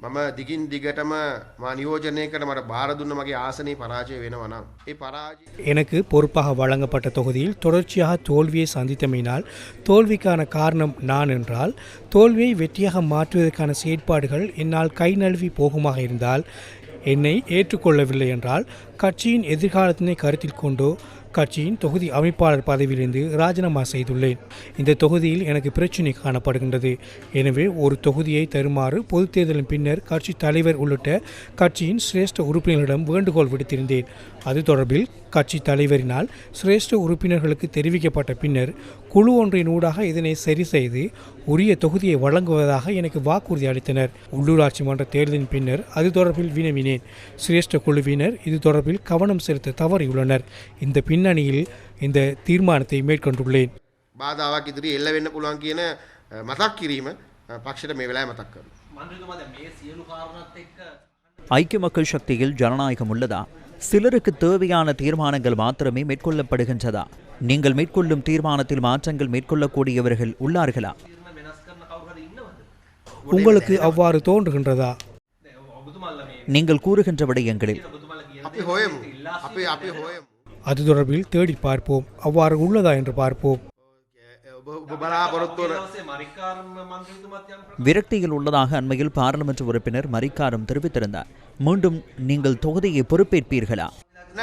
මම දිගින් දිගටම මා නියෝජනය කරන මට බාර දුන්න මගේ ආසනයේ පරාජය වෙනවා නම් ඒ පරාජය எனக்கு பொறுப்பாக வழங்கப்பட்ட தொகுதியில் தொடர்ச்சியாக தோல்வியை சந்தித்தமையினால் தோல்விக்கான காரணம் நான் என்றால் தோல்வியை வெற்றியாக மாற்றுவதற்கான செயற்பாடுகள் என்னால் கை நழுவி போகுமாக இருந்தால் என்னை ஏற்றுக்கொள்ளவில்லை என்றால் கட்சியின் எதிர்காலத்தினை கருத்தில் கொண்டு கட்சியின் தொகுதி அமைப்பாளர் பதவியிலிருந்து ராஜினாமா செய்துள்ளேன். இந்த தொகுதியில் எனக்கு பிரச்சினை காணப்படுகின்றது. எனவே ஒரு தொகுதியை தருமாறு பொதுத் தேர்தலின் பின்னர் கட்சி தலைவர் உள்ளிட்ட கட்சியின் சிரேஷ்ட உறுப்பினர்களிடம் வேண்டுகோள் விடுத்திருந்தேன். அது தொடர்பில் கட்சி தலைவரினால் சிரேஷ்ட உறுப்பினர்களுக்கு தெரிவிக்கப்பட்ட பின்னர் குழு ஒன்றின் ஊடாக இதனை சரி செய்து உரிய தொகுதியை வழங்குவதாக எனக்கு வாக்குறுதி அளித்தனர். உள்ளூராட்சி மன்ற தேர்தலின் பின்னர் அது தொடர்பில் வினவினேன். சிரேஷ்ட குழுவினர் இது தொடர்பில் கவனம் செலுத்த தவறியுள்ளனர். இந்த பின்னணியில் இந்த தீர்மானத்தை மேற்கொண்டுள்ளேன். බාධාවක් ඉදිරියේ එල්ල වෙන්න පුළුවන් කියන මතක් කිරීම පක්ෂයට මේ වෙලාවේ මතක් කරනවා. ஐக்கிய மக்கள் சக்தியில் ஜனநாயகம் உள்ளதா? சிலருக்கு தேவையான தீர்மானங்கள் மாத்திரமே மேற்கொள்ளப்படுகின்றதா? நீங்கள் மேற்கொள்ளும் தீர்மானத்தில் மாற்றங்கள் மேற்கொள்ளக்கூடியவர்கள் உள்ளார்களா? உங்களுக்கு அவ்வாறு தோன்றுகின்றதா? நீங்கள் கூறுகின்ற விடயங்களில் අපි හොයමු. අපි හොයමු. அது தொடர்பில் தேடி பார்ப்போம். அவ்வாறு உள்ளதா என்று பார்ப்போம். ඔබ බලාපොරොත්තු වන விரக்தியில் உள்ளதாக அண்மையில் பாராளுமன்ற உறுப்பினர் மரிக்காரம் தெரிவித்திருந்தார். மீண்டும் நீங்கள் தொகுதியை பொறுப்பேற்பீர்களா?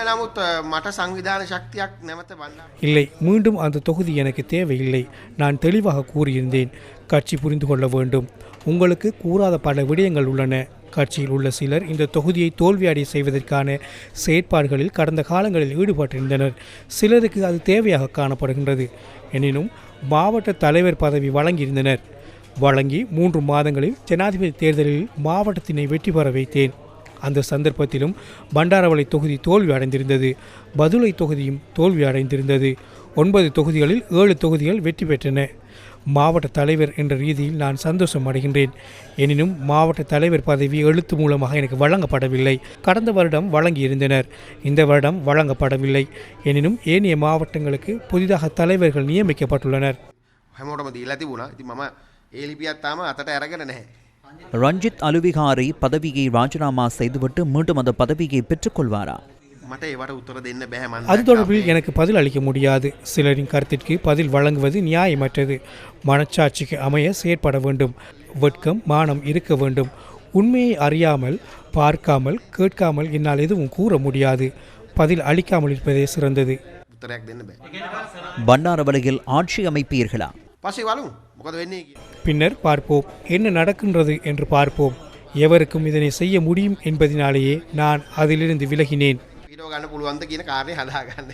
නමුත් මට සංවිධාන ශක්තියක් නැවත වන්න இல்லை, மீண்டும் அந்த தொகுதி எனக்கு தேவையில்லை. நான் தெளிவாக கூறியிருந்தேன். கட்சி புரிந்து கொள்ள வேண்டும். உங்களுக்கு கூறாத பல விடயங்கள் உள்ளன. கட்சியில் உள்ள சிலர் இந்த தொகுதியை தோல்வியடை செய்வதற்கான செயற்பாடுகளில் கடந்த காலங்களில் ஈடுபட்டிருந்தனர். சிலருக்கு அது தேவையாக காணப்படுகின்றது. எனினும் மாவட்ட தலைவர் பதவி வழங்கியிருந்தனர். வழங்கி 3 மாதங்களில் ஜனாதிபதி தேர்தலில் மாவட்டத்தினை வெற்றி பெற வைத்தேன். அந்த சந்தர்ப்பத்திலும் பண்டாரவளை தொகுதி தோல்வி அடைந்திருந்தது. பதுளை தொகுதியும் தோல்வி அடைந்திருந்தது. 9 தொகுதிகளில் 7 தொகுதிகள் வெற்றி பெற்றன. மாவட்ட தலைவர் என்ற ரீதியில் நான் சந்தோஷம் அடைகின்றேன். எனினும் மாவட்ட தலைவர் பதவி எழுத்து மூலமாக எனக்கு வழங்கப்படவில்லை. கடந்த வருடம் வழங்கியிருந்தனர். இந்த வருடம் வழங்கப்படவில்லை. எனினும் ஏனைய மாவட்டங்களுக்கு புதிதாக தலைவர்கள் நியமிக்கப்பட்டுள்ளனர். හැමෝටම දීලා තිබුණා. ඉතින් මම ඒ ලිපියක් තාම අතට අරගෙන නැහැ. ரஞ்சித் அலுவிகாரி பதவியை ராஜினாமா செய்துவிட்டு மீண்டும் அந்த பதவியை பெற்றுக்கொள்வாரா? මට ඒවට උත්තර දෙන්න බෑ. මම அது தொடர்பில் எனக்கு பதில் அளிக்க முடியாது. சிலரின் கருத்திற்கு பதில் வழங்குவது நியாயமற்றது. மனச்சாட்சிக்கு அமைய செயற்பட வேண்டும். வெட்கம் மானம் இருக்க வேண்டும். உண்மையை அறியாமல் பார்க்காமல் கேட்காமல் என்னால் எதுவும் கூற முடியாது. பதில் அளிக்காமல் இருப்பதே சிறந்தது. උත්තරයක් දෙන්න බෑ. பண்டாரவளையில் ஆட்சி அமைப்பீர்களா? පස්සේ බලමු මොකද වෙන්නේ කියලා. பின்னர் பார்ப்போம். என்ன நடக்கின்றது என்று பார்ப்போம். எவருக்கும் இதனை செய்ய முடியும் என்பதினாலேயே நான் அதிலிருந்து விலகினேன். ඊට ගන්න පුළුවන්ද කියන කාරණේ හදාගන්න.